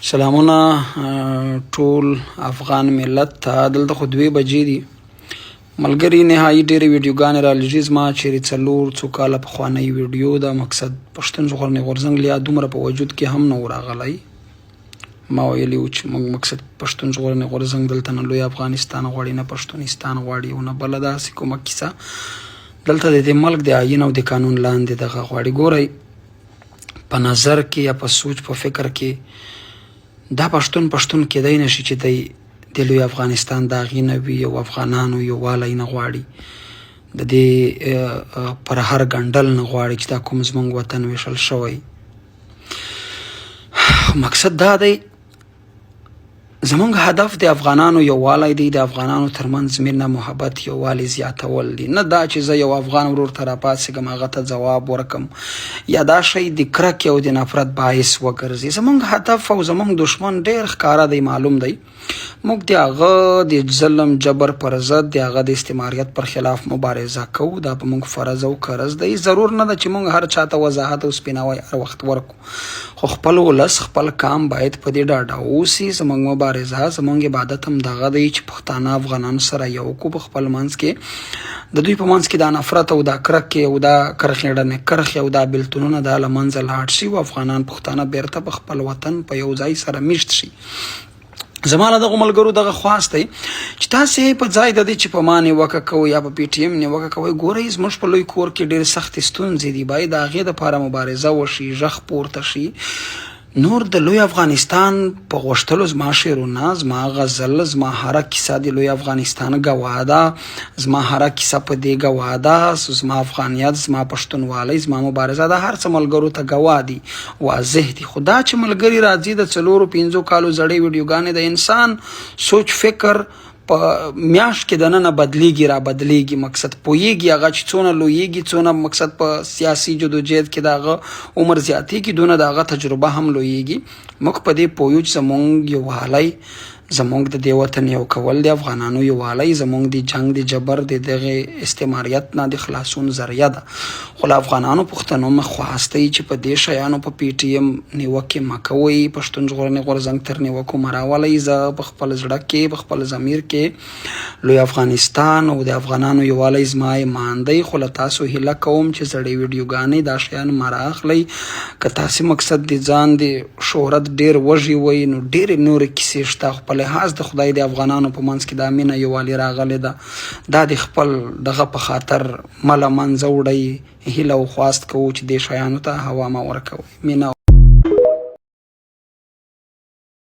سلامونه ټول افغان ملت ته. دلته خو 2 بجې دي. ملګري نهایي ډېرې ویډیوګانې رالیږي زما چیرې 4 کاله پخوانی ویډیو ده. مقصد پښتون ژغورنې غورځنګ لیا دومره په وجود کې هم نه و راغلی. ما ویلي و چې موږ مقصد پښتون ژغورنې غورځنګ دلته نه لوی افغانستان غواړي نه پښتونستان غواړي او نه بله داسې کومه کیسه. دلته د دې ملک د آیین او د قانون لاندې دغه غواړي. ګورئ په نظر کې یا په سوچ په فکر کې دا پښتون کېدی نشي چې دی د لوی افغانستان د هغې نه وي او افغانانو یووالی نه غواړي، د دې پر هر ګنډل نه غواړي چې دا کوم زموږ وطن ویشل شوی. مقصد دا دی زموږ هدف د افغانانو یووالی دی، د افغانانو ترمنځ مینه محبت یووالی زیاتول دی، نه دا چې زه یو افغان ورور ته راپاڅېږم هغه ته ځواب ورکم یا دا شی د کرکې او د نفرت باعث وګرځي. زموږ هدف او زموږ دشمن ډېر ښکاره دی، معلوم دی. موږ د هغه د ظلم جبر پر ضد د هغه د استعماریت پر خلاف مبارزه کوو. دا په موږ فرض او قرض دی. ضرور نه ده چې موږ هر چاته وضاحت او سپیناوی هر وخت ورکو، خو خپل ولس خپل کام باید په دې ډاډه اوسي. زموږ مبارزه زموږ عبادت هم دغه دی چې پښتانه افغانان سره یو کو په خپل منځ کې د دوی په منځ کې دا نفرت او دا کرکې او دا کرخې او دا بېلتونونه دا له منځه لاړ شي او افغانان پښتانه بیرته په خپل وطن په یو ځای سره میشت شي. زما له دغو ملګرو دغه خواست دی چې تاسې په ځای د دې چې په ما نیوکه کوئ یا په پی ټي ایم نیوکه کوئ، ګورئ زموږ په لوی کور کې ډېرې سختې ستونزې دي، باید د هغې دپاره مبارزه وشي، غږ پورته شي. نور د لوی افغانستان په غوښتلو زما شعرونه، زما غزل، زما هره کیسه د لوی افغانستان ګواه ده، زما هره کیسه په دې ګواه ده، زما افغانیت، زما پښتونوالی، زما مبارزه دا هر څه ملګرو ته ګواه دي، واضح دي. خو دا چې ملګري راځي د 4-5 کالو زړې ویډیوګانې د انسان سوچ فکر په میاشت کې دننه بدلیږي را بدلیږي. مقصد پوهیږي هغه چې څونه لویږي، څونه مقصد په سیاسي جدوجہد کې د هغه عمر زیاتېږي، دونه د هغه تجربه هم لویږي. موږ په دې پوهیو چې زموږ یووالی، زموږ د دې وطن یو کول، د افغانانو یووالی زموږ د جنگ د جبر د دغه استعماریت نه د خلاصون ذریعه ده. خو له افغانانو پښتنو مه خواستئ چې په دې شیانو په پی ټي ایم نیوکې مه کوئ، پښتون ژغورنې غورځنګ تر نیوکو مه راولئ. زه په خپل زړه کې په خپل ضمیر کې لوی افغانستان او د افغانانو یووالی زما ایمان دی. خو له تاسو هیله کوم چې زړې ویډیوګانې دا شیان مه رااخلئ. که تاسې مقصد د ځان د شهرت ډېر وږي وئ نو ډېرې نورې کیسې شته. خو په لحاظ د خدای د افغانانو په منځ کې دا مینه یووالی راغلی ده، دا د خپل دغه په خاطر مه له منځه وړئ. هیله او خواست کوو چې دې شیانو ته هوا مه ورکوئ. مینه